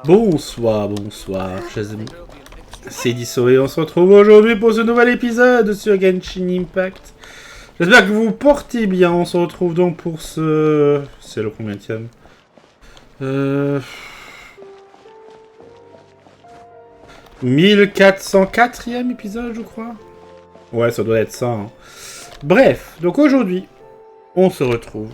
Bonsoir, chers amis. C'est Deaso et on se retrouve aujourd'hui pour ce nouvel épisode sur Genshin Impact. J'espère que vous vous portez bien. On se retrouve donc pour ce... C'est le combienième 1404e épisode, je crois. Ouais, ça doit être ça. Hein. Bref, donc aujourd'hui, on se retrouve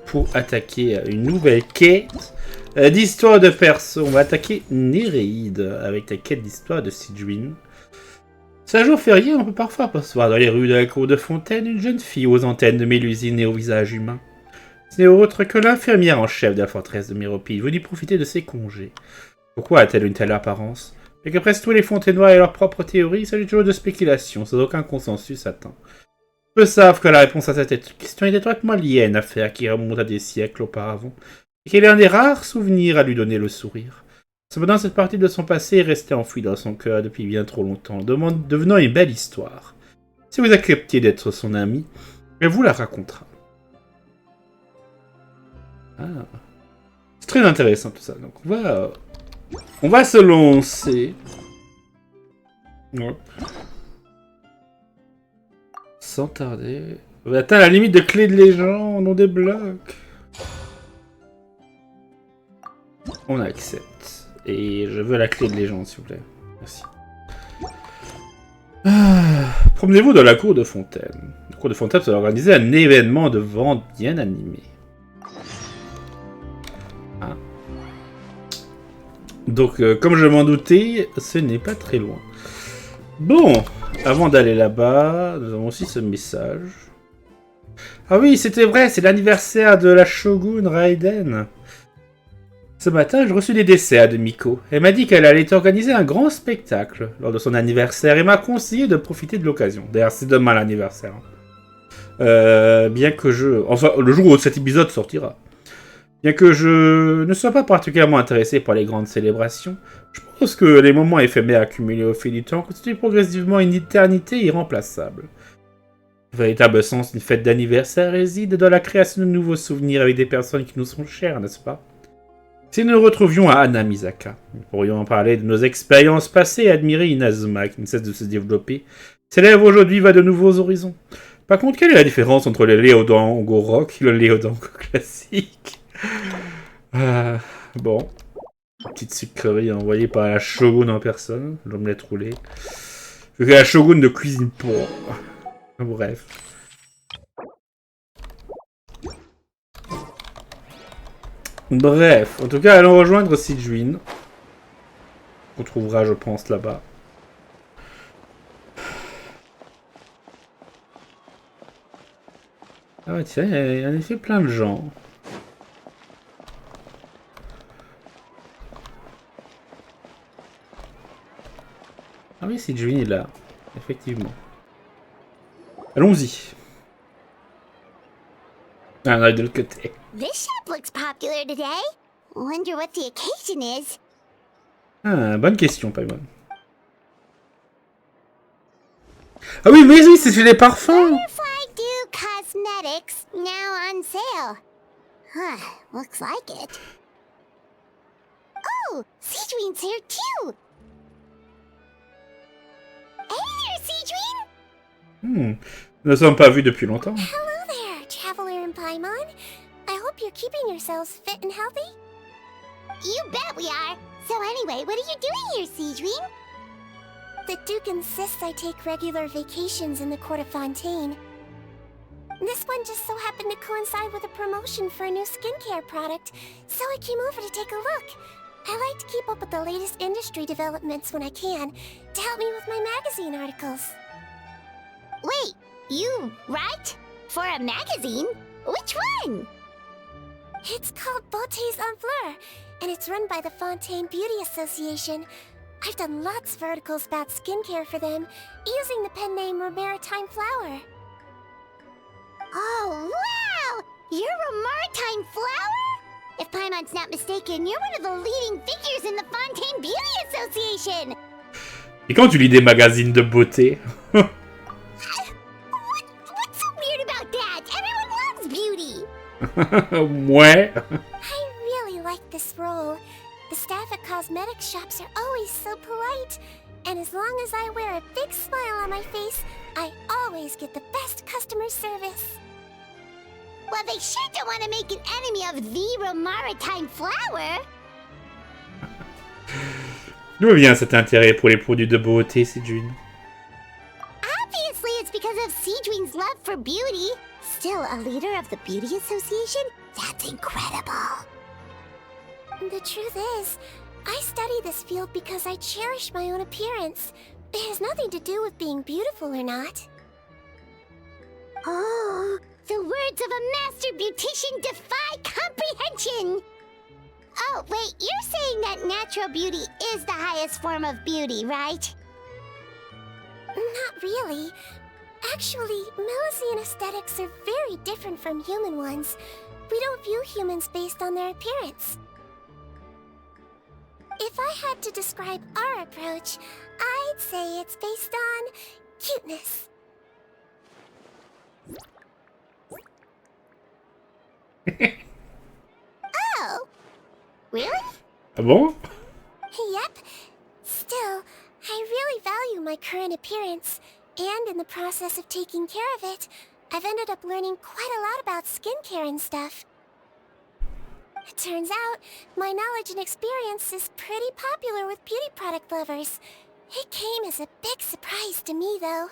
pour attaquer une nouvelle quête d'histoire de perso. On va attaquer Néréide avec la quête d'histoire de Sigewinne. C'est un jour férié, on peut parfois apercevoir dans les rues de la Cour de Fontaine une jeune fille aux antennes de mélusine et au visage humain. Ce n'est autre que l'infirmière en chef de la forteresse de Méropide, venue profiter de ses congés. Pourquoi a-t-elle une telle apparence? Et que presque tous les Fontenois aient leur propre théorie, il s'agit toujours de spéculation, sans aucun consensus atteint. Peu savent que la réponse à cette question est étroitement liée à une affaire qui remonte à des siècles auparavant, et qu'elle est un des rares souvenirs à lui donner le sourire. Cependant, cette partie de son passé est restée enfouie dans son cœur depuis bien trop longtemps, devenant une belle histoire. Si vous acceptiez d'être son ami, elle vous la racontera. Ah. C'est très intéressant tout ça, donc on va se lancer. Hop. Sans tarder. On va atteindre la limite de clés de légende, on débloque. On accepte. Et je veux la clé de légende, s'il vous plaît. Merci. Promenez-vous dans la Cour de Fontaine. La Cour de Fontaine va organiser un événement de vente bien animé. Ah. Donc, comme je m'en doutais, ce n'est pas très loin. Bon, avant d'aller là-bas, nous avons aussi ce message. Ah oui, c'était vrai, c'est l'anniversaire de la Shogun Raiden. Ce matin, j'ai reçu des desserts de Miko. Elle m'a dit qu'elle allait organiser un grand spectacle lors de son anniversaire et m'a conseillé de profiter de l'occasion. D'ailleurs, c'est demain l'anniversaire. Bien que je... Enfin, le jour où cet épisode sortira. Bien que je ne sois pas particulièrement intéressé par les grandes célébrations, je pense que les moments éphémères accumulés au fil du temps constituent progressivement une éternité irremplaçable. Le véritable sens d'une fête d'anniversaire réside dans la création de nouveaux souvenirs avec des personnes qui nous sont chères, n'est-ce pas? Si nous nous retrouvions à Hanamisaka, nous pourrions en parler de nos expériences passées et admirer Inazuma qui ne cesse de se développer. S'élève aujourd'hui va de nouveaux horizons. Par contre, quelle est la différence entre le Léodango rock et le Léodango classique? Bon. Petite sucrerie envoyée par la Shogun en personne, l'omelette roulée. Je veux que la Shogun ne cuisine pas. Bref. Bref, en tout cas, allons rejoindre Sigewinne. On trouvera, je pense, là-bas. Ah ouais, tiens, il y a en effet plein de gens. Ah oui, Sigewinne est là, effectivement. Allons-y. Ah, on est de l'autre côté. This shop looks popular today. Wonder what the occasion is. Ah, bonne question, Paimon. Ah oui, mais oui, c'est chez les parfums. Butterfly Dew Cosmetics now on sale. Huh, looks like it. Oh, Sigewinne's here too. Hey there, Sigewinne. Nous ne sommes pas vus depuis longtemps. Hello there, Traveler and Paimon. I hope you're keeping yourselves fit and healthy. You bet we are. So anyway, what are you doing here, Sigewinne? The Duke insists I take regular vacations in the Cour de Fontaine. This one just so happened to coincide with a promotion for a new skincare product, so I came over to take a look. I like to keep up with the latest industry developments when I can, to help me with my magazine articles. Wait, you write? For a magazine? Which one? It's called Beauté's en Fleur, and it's run by the Fontaine Beauty Association. I've done lots of articles about skincare for them, using the pen name Maritime Flower. Oh, wow! You're a Maritime Flower? If Paimon's not mistaken, you're one of the leading figures in the Fontaine Beauty Association! Et quand tu lis des magazines de beauté? What's so weird about that? Everyone loves beauty! Ouais. I really like this role. The staff shops are always so polite. And as long as I wear a big smile on my face, I always get the best customer service. Well, they sure don't want to make an enemy of the maritime flower. D'où vient cet intérêt pour les produits de beauté, Sigewinne? Obviously, it's because of Sigewinne's love for beauty. Still a leader of the Beauty Association? That's incredible. The truth is, I study this field because I cherish my own appearance. It has nothing to do with being beautiful or not. Oh, the words of a master beautician defy comprehension! Oh, wait, you're saying that natural beauty is the highest form of beauty, right? Not really. Actually, Melusine aesthetics are very different from human ones. We don't view humans based on their appearance. If I had to describe our approach, I'd say it's based on cuteness. Oh, really? Ah bon? Yep. Still, I really value my current appearance, and in the process of taking care of it, I've ended up learning quite a lot about skincare and stuff. It turns out, my knowledge and experience is pretty popular with beauty product lovers. It came as a big surprise to me, though.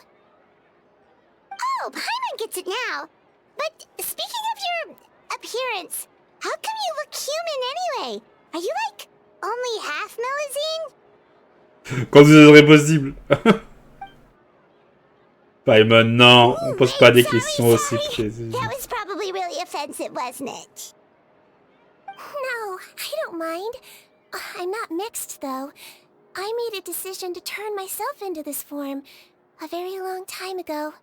Oh, Paimon gets it now. But speaking of your appearance, how come you look human anyway? Are you like only half Melusine? Quand ce serait possible. Paimon, non, on pose pas des questions aussi précises. That was probably really offensive, wasn't it? No, I don't mind. I'm not mixed, though. I made a decision to turn myself into this form a very long time ago.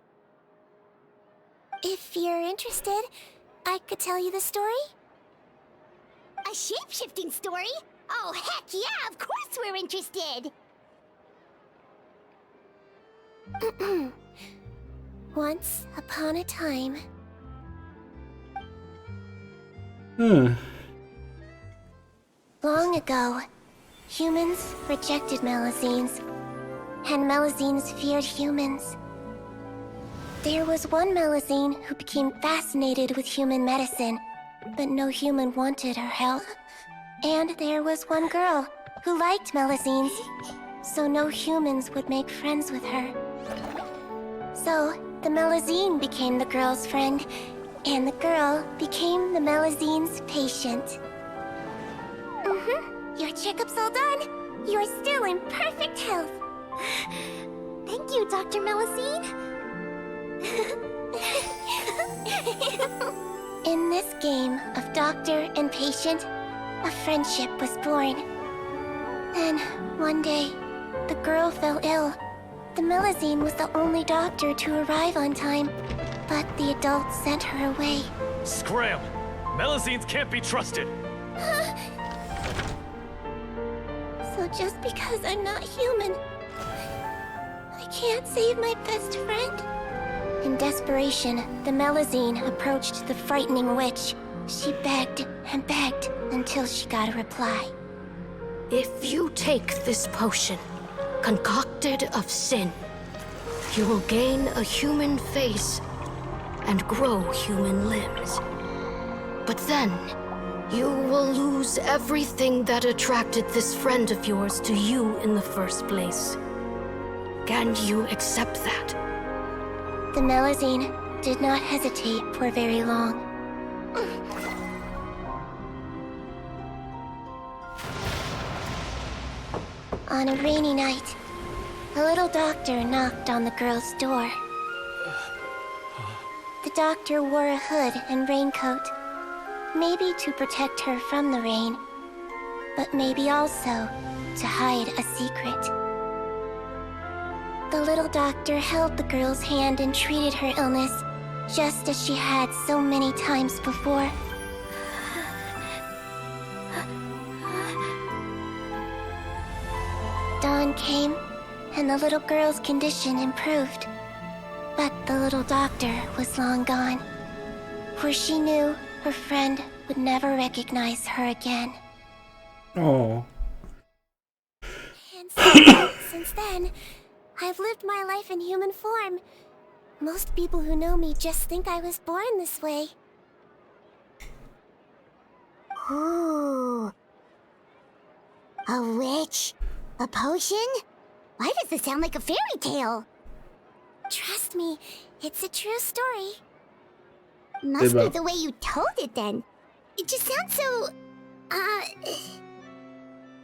If you're interested, I could tell you the story. A shape-shifting story? Oh, heck yeah, of course we're interested! Once upon a time... Long ago, humans rejected Melusines, and Melusines feared humans. There was one Melusine who became fascinated with human medicine, but no human wanted her help. And there was one girl who liked Melusines, so no humans would make friends with her. So, the Melusine became the girl's friend, and the girl became the Melusine's patient. Your checkup's all done. You're still in perfect health. Thank you, Dr. Melusine. In this game of doctor and patient, a friendship was born. Then, one day, the girl fell ill. The Melusine was the only doctor to arrive on time, but the adults sent her away. Scram! Melusines can't be trusted! So just because I'm not human, I can't save my best friend? In desperation, the Melusine approached the frightening witch. She begged and begged until she got a reply. If you take this potion, concocted of sin, you will gain a human face and grow human limbs. But then, you will lose everything that attracted this friend of yours to you in the first place. Can you accept that? The Melusine did not hesitate for very long. On a rainy night, a little doctor knocked on the girl's door. The doctor wore a hood and raincoat, maybe to protect her from the rain, but maybe also to hide a secret. The little doctor held the girl's hand and treated her illness, just as she had so many times before. Dawn came, and the little girl's condition improved. But the little doctor was long gone, for she knew her friend would never recognize her again. Oh. And so, since then, I've lived my life in human form. Most people who know me just think I was born this way. Ooh. A witch? A potion? Why does this sound like a fairy tale? Trust me, it's a true story. Must be the way you told it then. It just sounds so...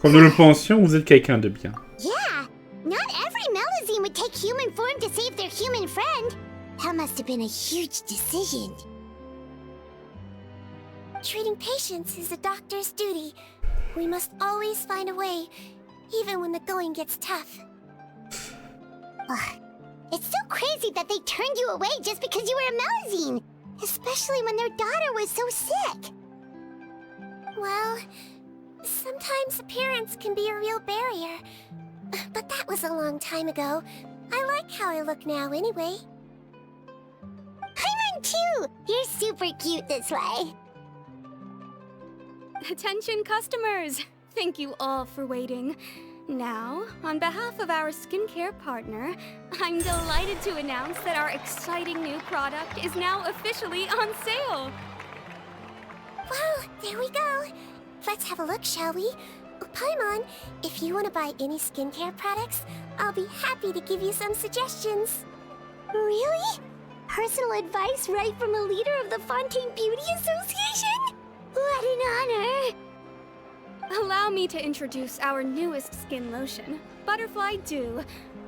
Comme nous le pensions, vous êtes quelqu'un de bien. Yeah, not every Melazine would take human form to save their human friend. That must have been a huge decision. Treating patients is a doctor's duty. We must always find a way, even when the going gets tough. Ugh. It's so crazy that they turned you away just because you were a Melazine, especially when their daughter was so sick. Well, sometimes appearance can be a real barrier, but that was a long time ago. I like how I look now anyway. Paimon too! You're super cute this way. Attention customers! Thank you all for waiting. Now, on behalf of our skincare partner, I'm delighted to announce that our exciting new product is now officially on sale! Well, there we go. Let's have a look, shall we? Paimon, if you want to buy any skincare products, I'll be happy to give you some suggestions. Really? Personal advice right from a leader of the Fontaine Beauty Association? What an honor! Allow me to introduce our newest skin lotion, Butterfly Dew.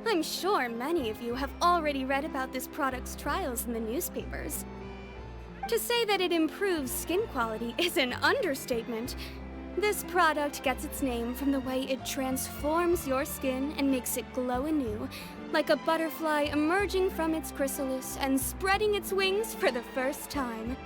I'm sure many of you have already read about this product's trials in the newspapers. To say that it improves skin quality is an understatement. This product gets its name from the way it transforms your skin and makes it glow anew, like a butterfly emerging from its chrysalis and spreading its wings for the first time.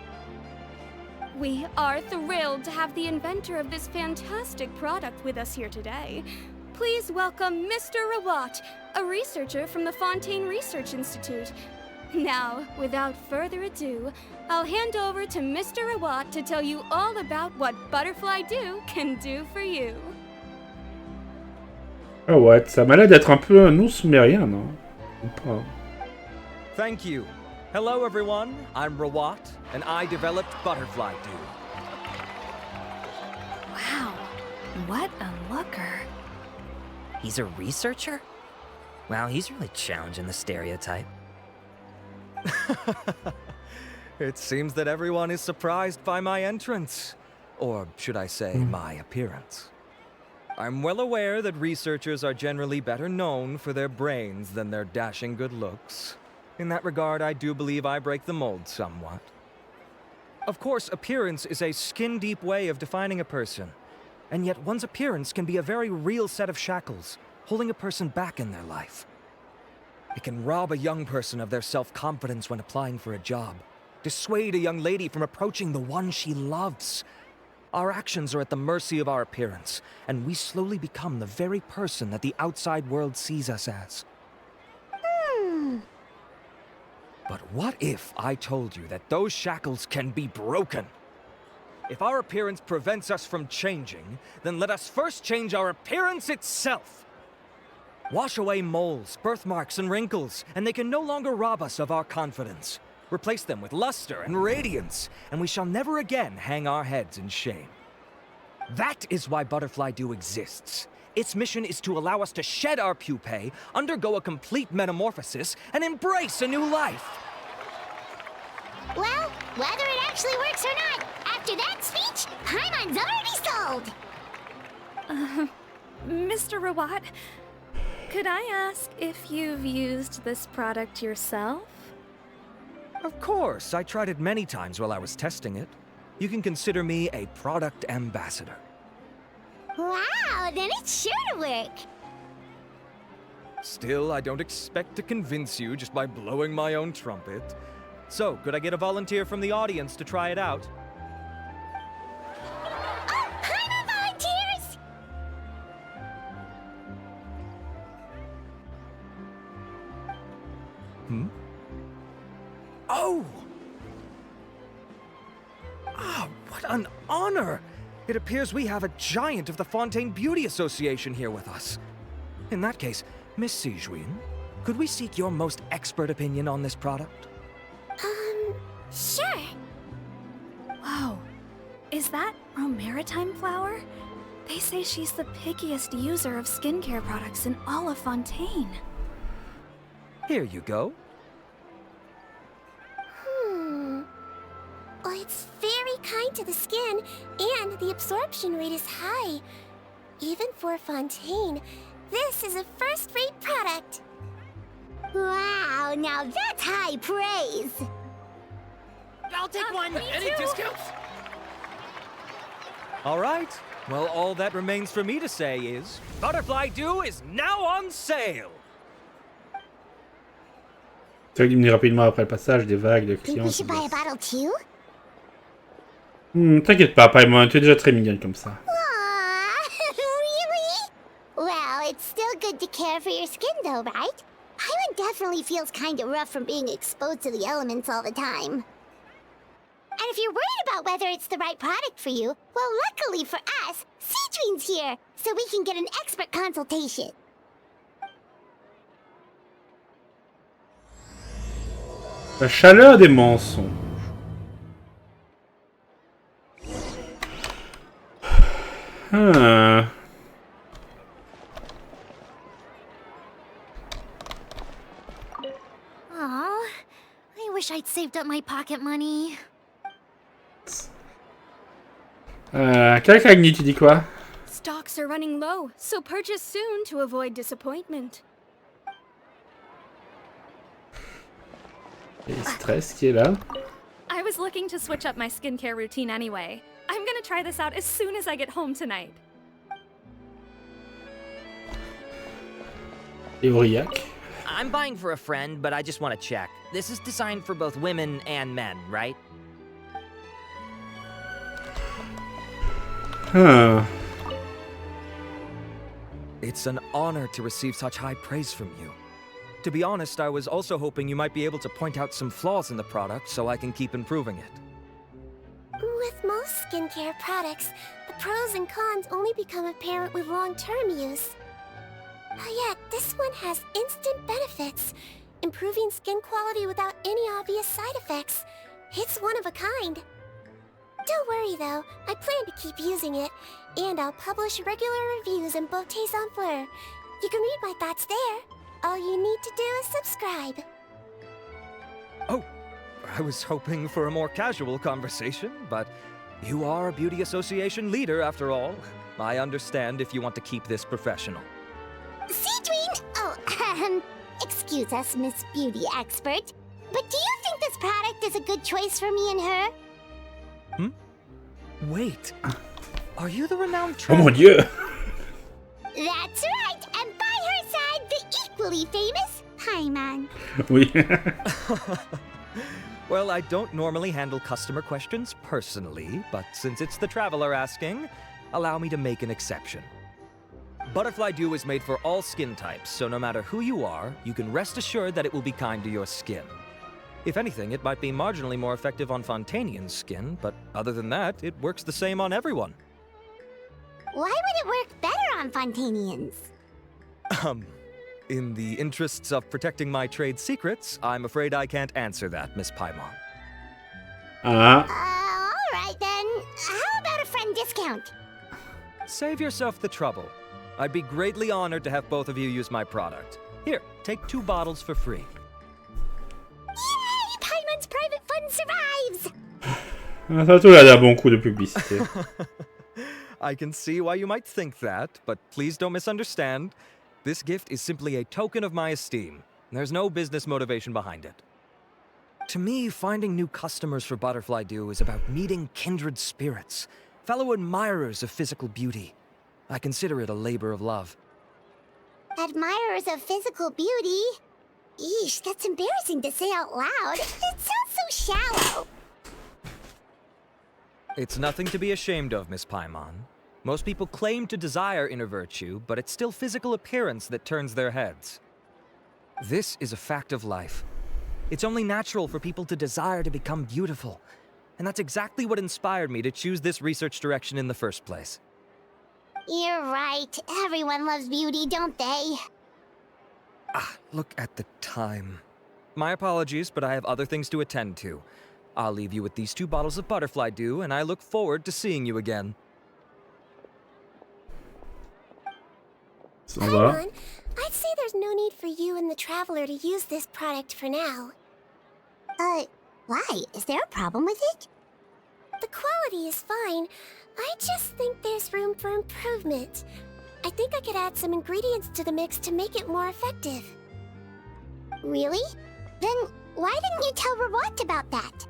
We are thrilled to have the inventor of this fantastic product with us here today. Please welcome Mr. Rawat, a researcher from the Fontaine Research Institute. Now, without further ado, I'll hand over to Mr. Rawat to tell you all about what Butterfly Dew can do for you. Ah ouais, ça m'a l'air d'être un peu un ours mais rien, non? Ou pas? Thank you. Hello everyone, I'm Rawat, and I developed Butterfly Dew. Wow, what a looker. He's a researcher? Wow, he's really challenging the stereotype. It seems that everyone is surprised by my entrance. Or should I say, my appearance. I'm well aware that researchers are generally better known for their brains than their dashing good looks. In that regard, I do believe I break the mold somewhat. Of course, appearance is a skin-deep way of defining a person. And yet one's appearance can be a very real set of shackles, holding a person back in their life. It can rob a young person of their self-confidence when applying for a job, dissuade a young lady from approaching the one she loves. Our actions are at the mercy of our appearance, and we slowly become the very person that the outside world sees us as. But what if I told you that those shackles can be broken? If our appearance prevents us from changing, then let us first change our appearance itself. Wash away moles, birthmarks, and wrinkles, and they can no longer rob us of our confidence. Replace them with luster and radiance, and we shall never again hang our heads in shame. That is why Butterfly Dew exists. Its mission is to allow us to shed our pupae, undergo a complete metamorphosis, and embrace a new life. Well, whether it actually works or not, after that speech, Paimon's already sold! Mr. Rawat, could I ask if you've used this product yourself? Of course, I tried it many times while I was testing it. You can consider me a product ambassador. Wow, then it's sure to work! Still, I don't expect to convince you just by blowing my own trumpet. So, could I get a volunteer from the audience to try it out? Oh, Paimon volunteers! Oh! Ah, what an honor! It appears we have a giant of the Fontaine Beauty Association here with us. In that case, Miss Sigewinne, could we seek your most expert opinion on this product? Sure. Whoa. Is that Romaritime flower? They say she's the pickiest user of skincare products in all of Fontaine. Here you go. Well, it's very kind to the skin, and the absorption rate is high. Even for Fontaine, this is a first-rate product. Wow, now that's high praise. I'll take one. Any discounts? All right. Well, all that remains for me to say is, Butterfly Dew is now on sale. Tu vas venir rapidement après le passage des vagues de Think clients. we should buy a bottle too? T'inquiète pas, Paimon, tu es déjà très mignonne comme ça. Aww, really? Well, it's still good to care for your skin though, right? Paimon definitely feels kinda rough from being exposed to the elements all the time. And if you're worried about whether it's the right product for you, well, luckily for us, Sigewinne's here, so we can get an expert consultation. La chaleur des mensonges. Ah. Aw, I wish I'd saved up my pocket money. Cagni, tu dis quoi? Stocks are running low, so purchase soon to avoid disappointment. Et Stress qui est là. I was looking to switch up my skincare routine anyway. I'm gonna try this out as soon as I get home tonight. Et Aurillac. I'm buying for a friend, but I just want to check. This is designed for both women and men, right? Ah. It's an honor to receive such high praise from you. To be honest, I was also hoping you might be able to point out some flaws in the product so I can keep improving it. With most skincare products, the pros and cons only become apparent with long-term use. Yet, this one has instant benefits, improving skin quality without any obvious side effects. It's one of a kind. Don't worry though, I plan to keep using it, and I'll publish regular reviews in Beauté. You can read my thoughts there. All you need to do is subscribe. Oh, I was hoping for a more casual conversation, but you are a beauty association leader after all. I understand if you want to keep this professional. Sigewinne! Oh, excuse us, Miss Beauty Expert, but do you think this product is a good choice for me and her? Wait, are you the renowned Oh mon traveler? dieu! That's right, and by her side, the equally famous Paimon. Oui. Well, I don't normally handle customer questions personally, but since it's the traveler asking, allow me to make an exception. Butterfly Dew is made for all skin types, so no matter who you are, you can rest assured that it will be kind to your skin. If anything, it might be marginally more effective on Fontainian's skin, but other than that, it works the same on everyone. Why would it work better on Fontainians? In the interests of protecting my trade secrets, I'm afraid I can't answer that, Miss Paimon. Ah. Alright then. How about a friend discount? Save yourself the trouble. I'd be greatly honored to have both of you use my product. Here, take 2 bottles for free. Yay! Paimon's private fund survives! Ça tout là, un bon coup de publicité. I can see why you might think that, but please don't misunderstand. This gift is simply a token of my esteem. There's no business motivation behind it. To me, finding new customers for Butterfly Dew is about meeting kindred spirits, fellow admirers of physical beauty. I consider it a labor of love. Admirers of physical beauty? Eesh, that's embarrassing to say out loud. It sounds so shallow. It's nothing to be ashamed of, Miss Paimon. Most people claim to desire inner virtue, but it's still physical appearance that turns their heads. This is a fact of life. It's only natural for people to desire to become beautiful. And that's exactly what inspired me to choose this research direction in the first place. You're right. Everyone loves beauty, don't they? Ah, look at the time. My apologies, but I have other things to attend to. I'll leave you with these 2 bottles of butterfly dew, and I look forward to seeing you again. Paimon, I'd say there's no need for you and the Traveler to use this product for now. Why? Is there a problem with it? The quality is fine. I just think there's room for improvement. I think I could add some ingredients to the mix to make it more effective. Really? Then why didn't you tell Rawat about that?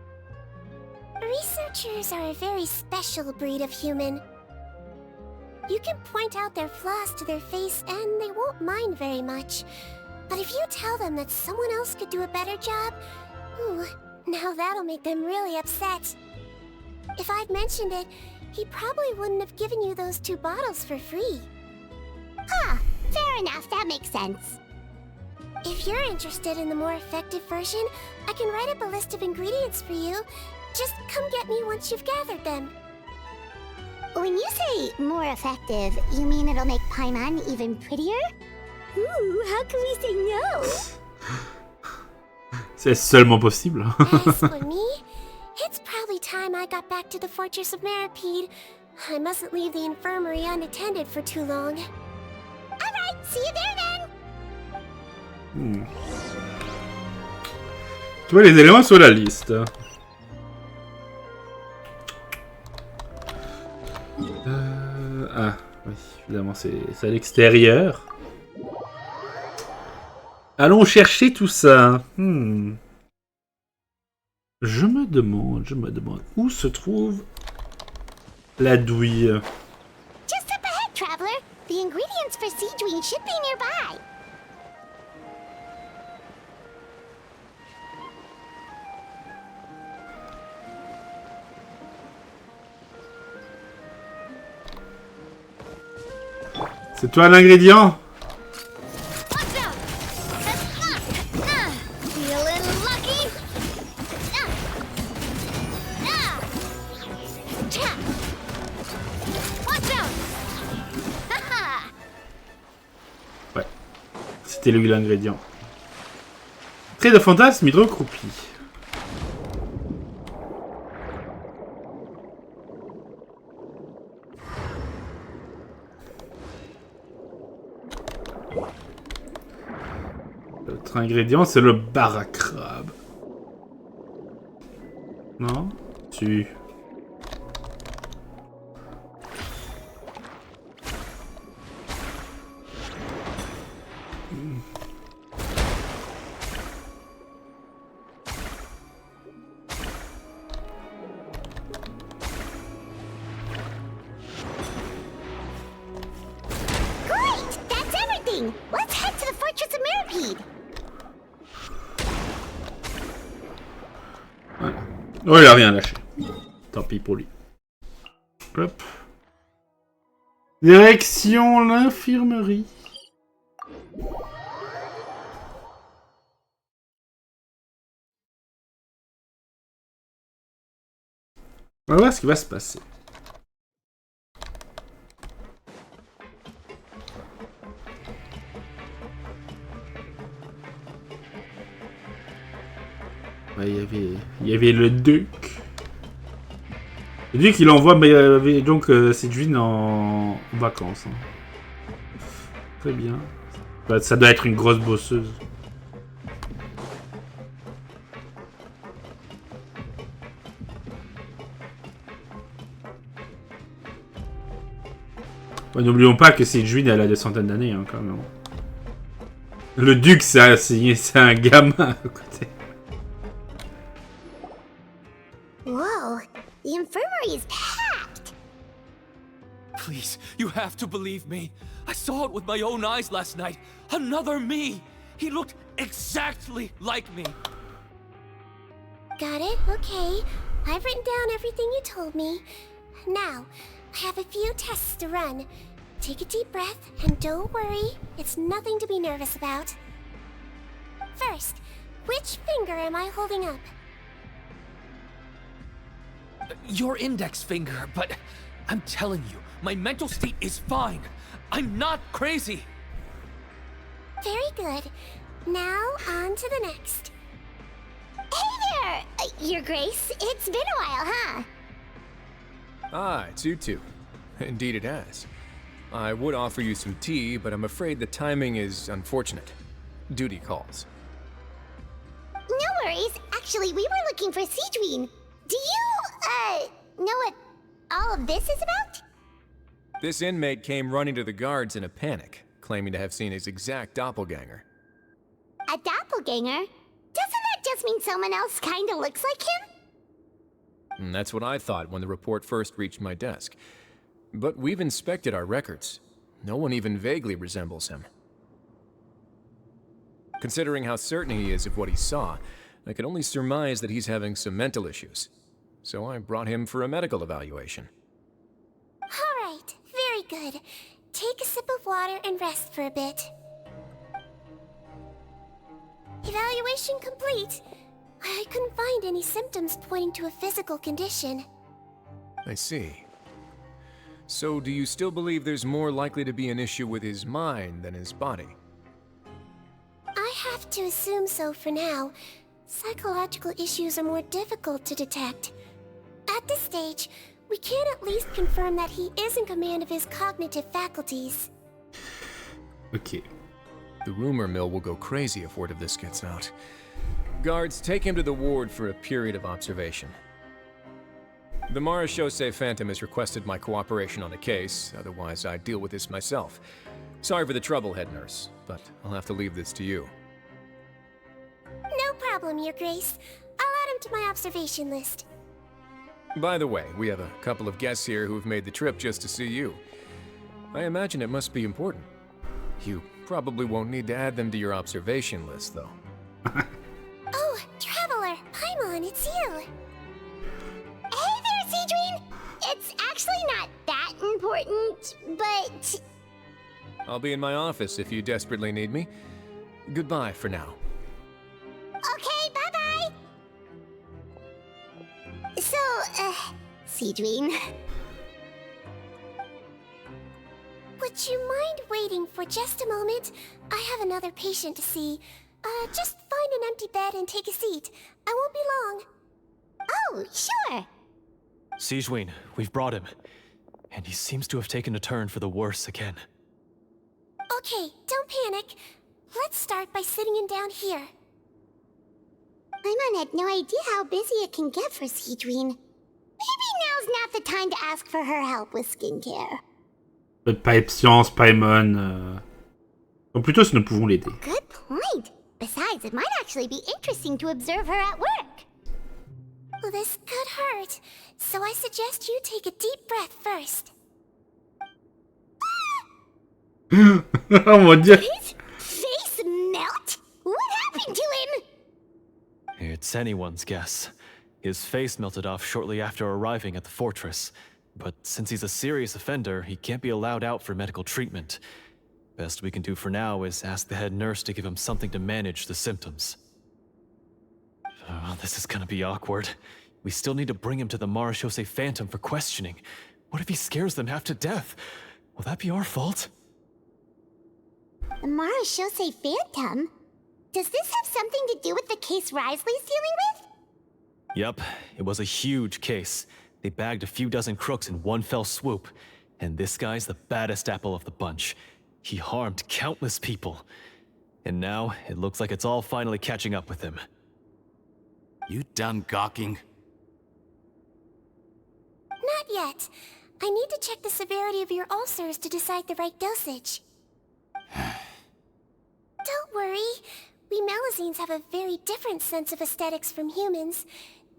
Researchers are a very special breed of human. You can point out their flaws to their face and they won't mind very much. But if you tell them that someone else could do a better job, ooh, now that'll make them really upset. If I'd mentioned it, he probably wouldn't have given you those 2 bottles for free. Huh, fair enough, that makes sense. If you're interested in the more effective version, I can write up a list of ingredients for you. Just come get me once you've gathered them. When you say more effective, you mean it'll make Paimon even prettier? Ooh, how can we say no? C'est seulement possible. As for me, it's probably time I got back to the Fortress of Meripede. I mustn't leave the infirmary unattended for too long. Alright, see you there then! Tu vois les éléments sur la liste. Ah, oui, évidemment, c'est à l'extérieur. Allons chercher tout ça. Je me demande où se trouve la douille. Just up ahead, traveler. The ingredients for Sigewinne should be nearby. C'est toi l'ingrédient? Ouais, c'était lui l'ingrédient. Trait de fantasme hydrocroupie. L'autre ingrédient, c'est le bar à crabe. Non? Tu... Great! That's everything! Let's head to the Fortress of Meripede! Oh, il a rien lâché. Tant pis pour lui. Hop. Direction l'infirmerie. On va voir ce qui va se passer. Ouais, il y avait le duc. Le duc, il envoie donc Sigewinne en vacances. Hein. Très bien. Ça doit être une grosse bosseuse. Ouais, n'oublions pas que Sigewinne, elle a des centaines d'années, hein, quand même. Le duc, c'est un gamin à côté. Whoa, the infirmary is packed! Please, you have to believe me. I saw it with my own eyes last night. Another me! He looked exactly like me. Got it, okay. I've written down everything you told me. Now, I have a few tests to run. Take a deep breath, and don't worry, it's nothing to be nervous about. First, which finger am I holding up? Your index finger, but I'm telling you, My mental state is fine. I'm not crazy. Very good. Now, on to the next. Hey there, Your Grace. It's been a while, huh? Ah, it's you two. Indeed it has. I would offer you some tea, but I'm afraid the timing is unfortunate. Duty calls. No worries. Actually, we were looking for Sigewinne. Do you, know what all of this is about? This inmate came running to the guards in a panic, claiming to have seen his exact doppelganger. A doppelganger? Doesn't that just mean someone else kinda looks like him? And that's what I thought when the report first reached my desk. But we've inspected our records. No one even vaguely resembles him. Considering how certain he is of what he saw, I can only surmise that he's having some mental issues. So I brought him for a medical evaluation. Alright, very good. Take a sip of water and rest for a bit. Evaluation complete. I couldn't find any symptoms pointing to a physical condition. I see. So do you still believe there's more likely to be an issue with his mind than his body? I have to assume so for now. Psychological issues are more difficult to detect. At this stage, we can at least confirm that he is in command of his cognitive faculties. Ok. The rumor mill will go crazy if word of this gets out. Guards, take him to the ward for a period of observation. The Marechaussee Phantom has requested my cooperation on the case, otherwise I'd deal with this myself. Sorry for the trouble, head nurse, but I'll have to leave this to you. No problem, Your Grace. I'll add him to my observation list. By the way, we have a couple of guests here who've made the trip just to see you. I imagine it must be important. You probably won't need to add them to your observation list, though. Oh, Traveler! Paimon, it's you! Hey there, Sigewinne! It's actually not that important, but... I'll be in my office if you desperately need me. Goodbye for now. Okay, bye-bye! So, Sigewinne... Would you mind waiting for just a moment? I have another patient to see. Just find an empty bed and take a seat. I won't be long. Oh, sure! Sigewinne, we've brought him. And he seems to have taken a turn for the worse again. Okay, don't panic. Let's start by sitting him down here. Paimon had no idea how busy it can get for Sigewinne. Maybe now's not the time to ask for her help with skincare. Patience, Paimon. Ou plutôt, si nous pouvons l'aider. Good point. Besides, it might actually be interesting to observe her at work. Well, this could hurt, so I suggest you take a deep breath first. Oh mon dieu! Did his face melt? What happened to him? It's anyone's guess. His face melted off shortly after arriving at the fortress. But since he's a serious offender, he can't be allowed out for medical treatment. Best we can do for now is ask the head nurse to give him something to manage the symptoms. Oh, this is gonna be awkward. We still need to bring him to the Marechaussee Phantom for questioning. What if he scares them half to death? Will that be our fault? The Marechaussee Phantom? Does this have something to do with the case Risley's dealing with? Yep, it was a huge case. They bagged a few dozen crooks in one fell swoop. And this guy's the baddest apple of the bunch. He harmed countless people. And now, it looks like it's all finally catching up with him. You done gawking? Not yet. I need to check the severity of your ulcers to decide the right dosage. Don't worry. We Melusines have a very different sense of aesthetics from humans.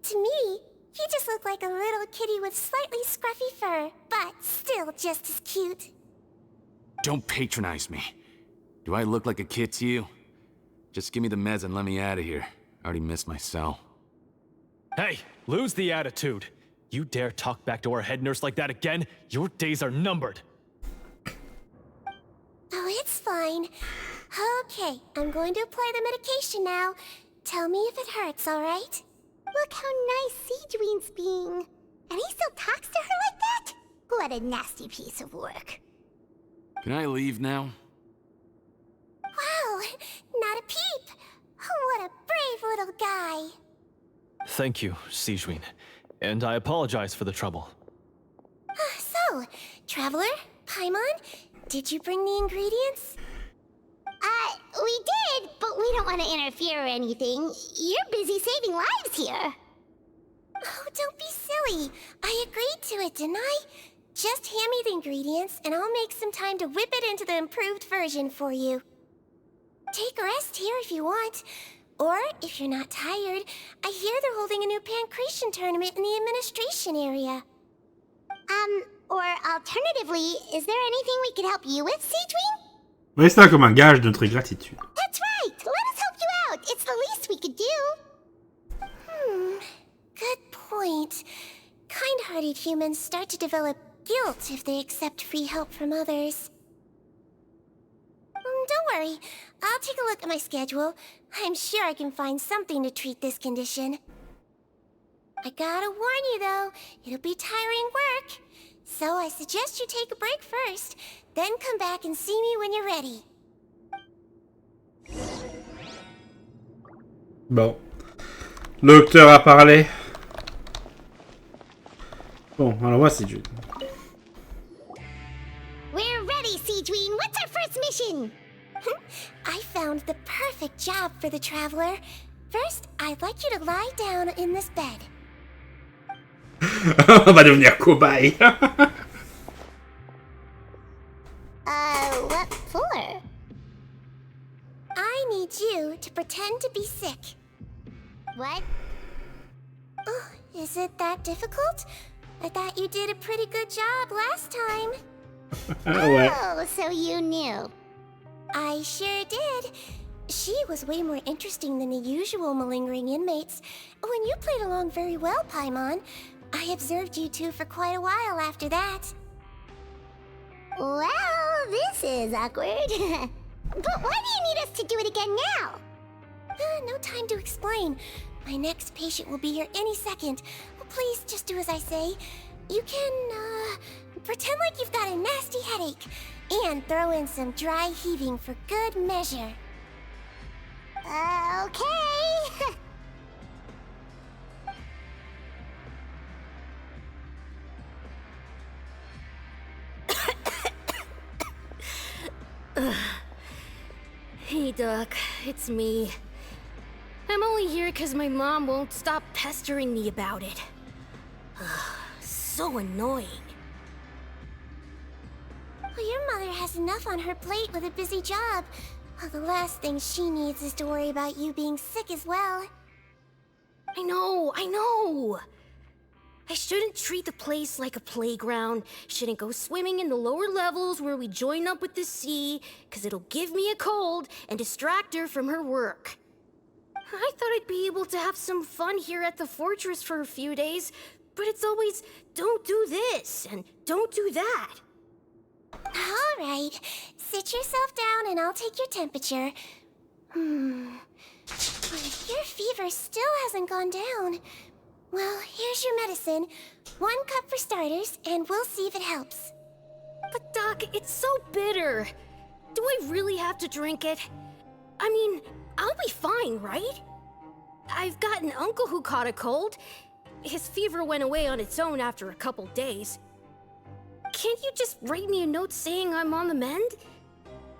To me, he just looked like a little kitty with slightly scruffy fur, but still just as cute. Don't patronize me. Do I look like a kid to you? Just give me the meds and let me out of here. I already missed my cell. Hey, lose the attitude. You dare talk back to our head nurse like that again? Your days are numbered. Oh, it's fine. Okay, I'm going to apply the medication now. Tell me if it hurts, alright? Look how nice Sigewinne's being. And he still talks to her like that? What a nasty piece of work. Can I leave now? Wow, not a peep. What a brave little guy. Thank you, Sigewinne. And I apologize for the trouble. So, Traveler, Paimon, did you bring the ingredients? We did, but we don't want to interfere or anything. You're busy saving lives here. Oh, don't be silly. I agreed to it, didn't I? Just hand me the ingredients, and I'll make some time to whip it into the improved version for you. Take a rest here if you want. Or, if you're not tired, I hear they're holding a new pancreation tournament in the administration area. Or alternatively, is there anything we could help you with, Sigewinne? Voyez ça comme un gage de notre gratitude. That's right! Let us help you out! It's the least we could do! Good point. Kind-hearted humans start to develop guilt if they accept free help from others. Don't worry. I'll take a look at my schedule. I'm sure I can find something to treat this condition. I gotta warn you though, it'll be tiring work. So I suggest you take a break first, then come back and see me when you're ready. Bon. Le docteur a parlé. Bon, alors moi c'est Jude. We're ready, Sigewinne. What's our first mission? I found the perfect job for the Traveler. First, I'd like you to lie down in this bed. On va devenir cobaye. What for? I need you to pretend to be sick. What? Oh, is it that difficult? I thought you did a pretty good job last time. Ouais. Oh, so you knew. I sure did. She was way more interesting than the usual malingering inmates. When you played along very well, Paimon, I observed you two for quite a while after that. Well, this is awkward. But why do you need us to do it again now? No time to explain. My next patient will be here any second. Please just do as I say. You can, pretend like you've got a nasty headache. And throw in some dry heaving for good measure. Okay. Hey, Doc. It's me. I'm only here because my mom won't stop pestering me about it. So annoying. Well, your mother has enough on her plate with a busy job. Well, the last thing she needs is to worry about you being sick as well. I know! I shouldn't treat the place like a playground, shouldn't go swimming in the lower levels where we join up with the sea, because it'll give me a cold and distract her from her work. I thought I'd be able to have some fun here at the fortress for a few days, but it's always, don't do this, and don't do that. All right, sit yourself down and I'll take your temperature. But your fever still hasn't gone down. Well, here's your medicine. 1 cup for starters, and we'll see if it helps. But Doc, it's so bitter. Do I really have to drink it? I mean, I'll be fine, right? I've got an uncle who caught a cold. His fever went away on its own after a couple days. Can't you just write me a note saying I'm on the mend?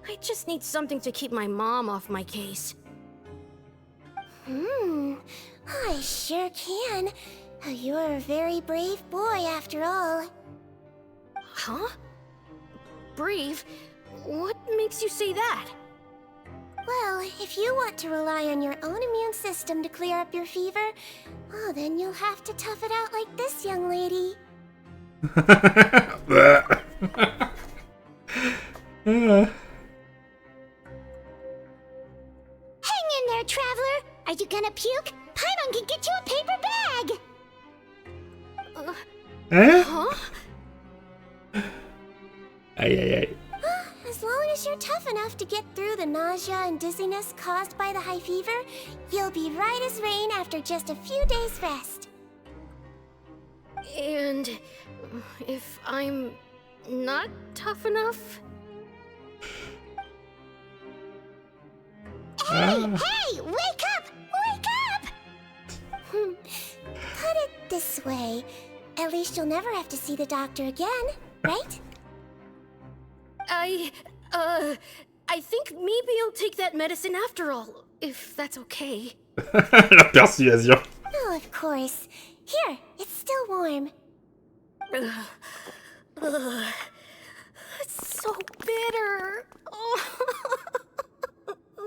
I just need something to keep my mom off my case. I sure can. You're a very brave boy after all. Huh? Brave? What makes you say that? Well, if you want to rely on your own immune system to clear up your fever, oh, then you'll have to tough it out like this young lady. Hang in there, Traveler! Are you gonna puke? Paimon can get you a paper bag! Hein? Huh? Aïe aïe aïe. As long as you're tough enough to get through the nausea and dizziness caused by the high fever, you'll be right as rain after just a few days' rest. And if I'm not tough enough? Hey, wake up! Wake up! Put it this way. At least you'll never have to see the doctor again, right? I think maybe I'll take that medicine after all, if that's okay. La persuasion. Oh, of course. Here, it's still warm. It's so bitter.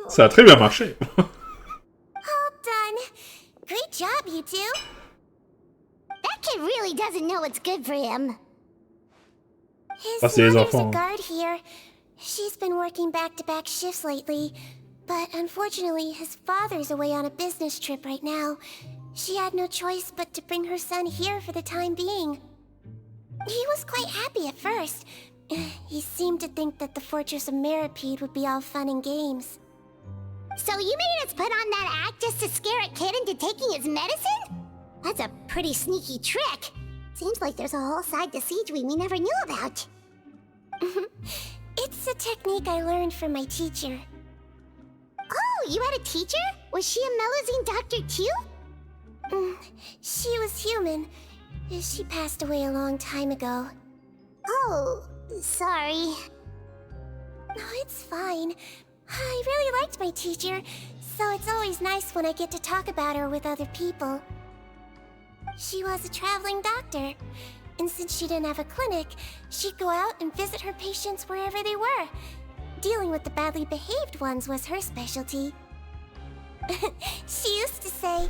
Ça a très bien marché. All done. Great job, you two. That kid really doesn't know what's good for him. His c'est les mother's a enfants. guard here. She's been working back-to-back shifts lately, but unfortunately, his father's away on a business trip right now. She had no choice but to bring her son here for the time being. He was quite happy at first. He seemed to think that the Fortress of Meropide would be all fun and games. So you made us put on that act just to scare a kid into taking his medicine? That's a pretty sneaky trick. Seems like there's a whole side to Sigewinne we never knew about. It's a technique I learned from my teacher. Oh, you had a teacher? Was she a Melusine doctor too? She was human. She passed away a long time ago. Oh, sorry. No, it's fine. I really liked my teacher, so it's always nice when I get to talk about her with other people. She was a traveling doctor, and since she didn't have a clinic, she'd go out and visit her patients wherever they were. Dealing with the badly behaved ones was her specialty. She used to say,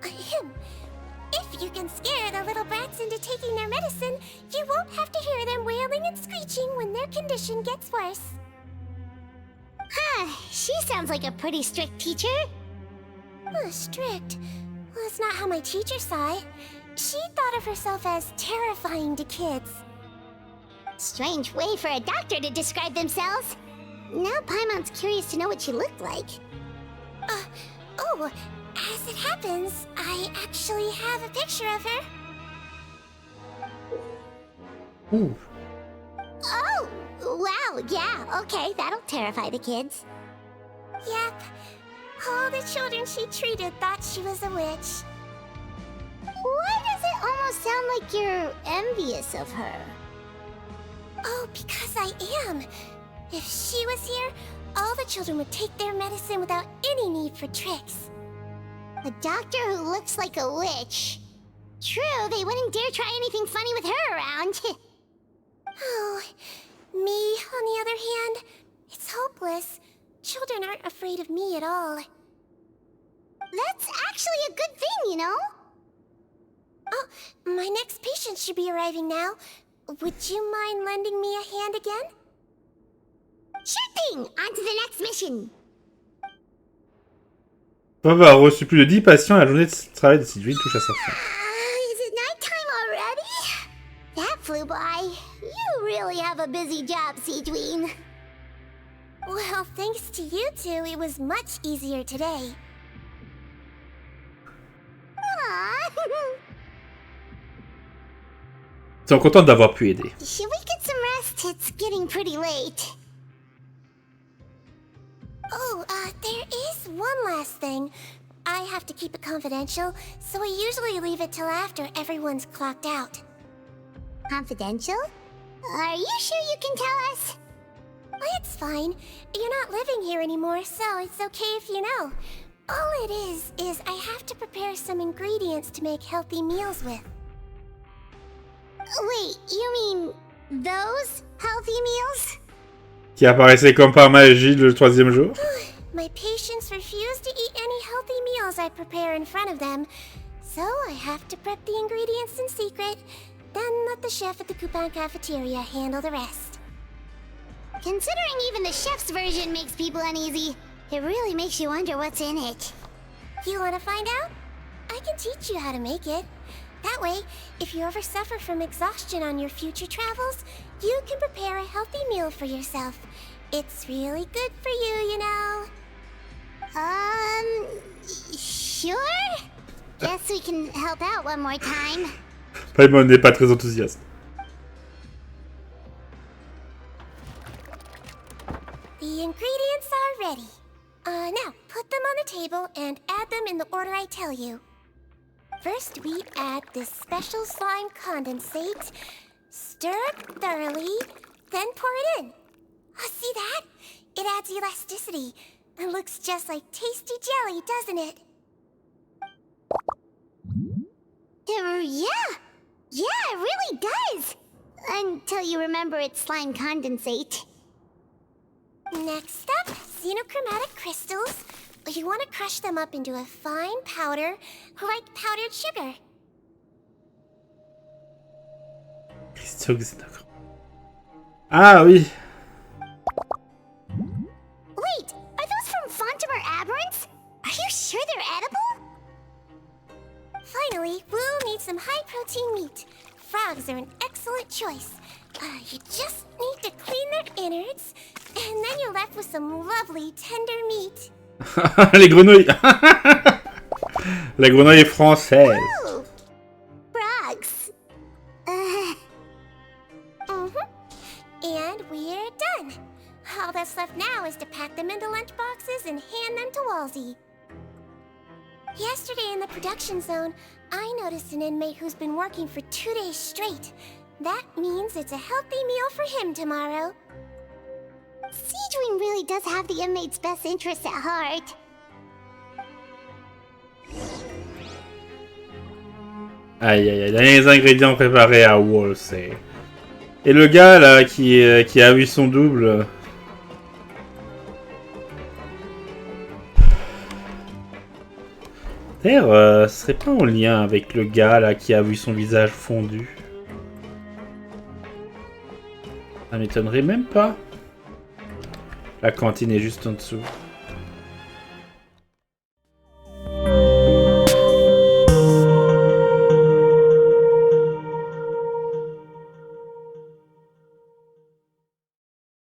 if you can scare the little brats into taking their medicine, you won't have to hear them wailing and screeching when their condition gets worse. Huh, she sounds like a pretty strict teacher. Strict? Well, that's not how my teacher saw it. She thought of herself as terrifying to kids. Strange way for a doctor to describe themselves. Now Paimon's curious to know what she looked like. As it happens, I actually have a picture of her. Ouh. Oh, wow, yeah, okay, that'll terrify the kids. Yep, all the children she treated thought she was a witch. Why does it almost sound like you're envious of her? Oh, because I am. If she was here, all the children would take their medicine without any need for tricks. A doctor who looks like a witch. True, they wouldn't dare try anything funny with her around. Oh, me, on the other hand, it's hopeless. Children aren't afraid of me at all. That's actually a good thing, you know? Oh, my next patient should be arriving now. Would you mind lending me a hand again? Sure thing! On to the next mission! Papa a reçu plus de 10 patients et la journée de travail de Sigewinne touche à sa fin. Is it nighttime already? That flew by. You really have a busy job, Sigewinne. Well, thanks to you two, it was much easier today. Aww. Ils sont contents d'avoir pu aider. Should we get some rest? It's getting pretty late. Oh, there is one last thing. I have to keep it confidential, so I usually leave it till after everyone's clocked out. Confidential? Are you sure you can tell us? Well, it's fine. You're not living here anymore, so it's okay if you know. All it is I have to prepare some ingredients to make healthy meals with. Wait, you mean those healthy meals? Qui apparaissait comme par magie le troisième jour. My patients refuse to eat any healthy meals I prepare in front of them, so I have to prep the ingredients in secret, then let the chef at the coupon cafeteria handle the rest. Considering even the chef's version makes people uneasy, it really makes you wonder what's in it. You want to find out? I can teach you how to make it. That way, if you ever suffer from exhaustion on your future travels, you can prepare a healthy meal for yourself. It's really good for you, you know. Sure? Guess we can help out one more time. Paimon n'est pas très enthousiaste. The ingredients are ready. Now, put them on the table and add them in the order I tell you. First, we add this special slime condensate, stir it thoroughly, then pour it in. Oh, see that? It adds elasticity. It looks just like tasty jelly, doesn't it? Yeah. Yeah, it really does. Until you remember it's slime condensate. Next up, xenochromatic crystals. You want to crush them up into a fine powder, like powdered sugar. Ah oui. Wait, are those from Vente or Aberrants? Are you sure they're edible? Finally, we'll need some high-protein meat. Frogs are an excellent choice. You just need to clean their innards, and then you're left with some lovely tender meat. Les grenouilles. La grenouille française. Ooh, frogs. And we're done. All that's left now is to pack them into lunch boxes and hand them to Walsey. Yesterday in the production zone, I noticed an inmate who's been working for 2 days straight. That means it's a healthy meal for him tomorrow. Sigewinne really does have the inmate's best interests at heart. Aïe aïe aïe, les ingrédients préparés à Walsey. Et le gars là qui a vu son double. D'ailleurs, ce serait pas en lien avec le gars là qui a vu son visage fondu. Ça m'étonnerait même pas. La cantine est juste en dessous.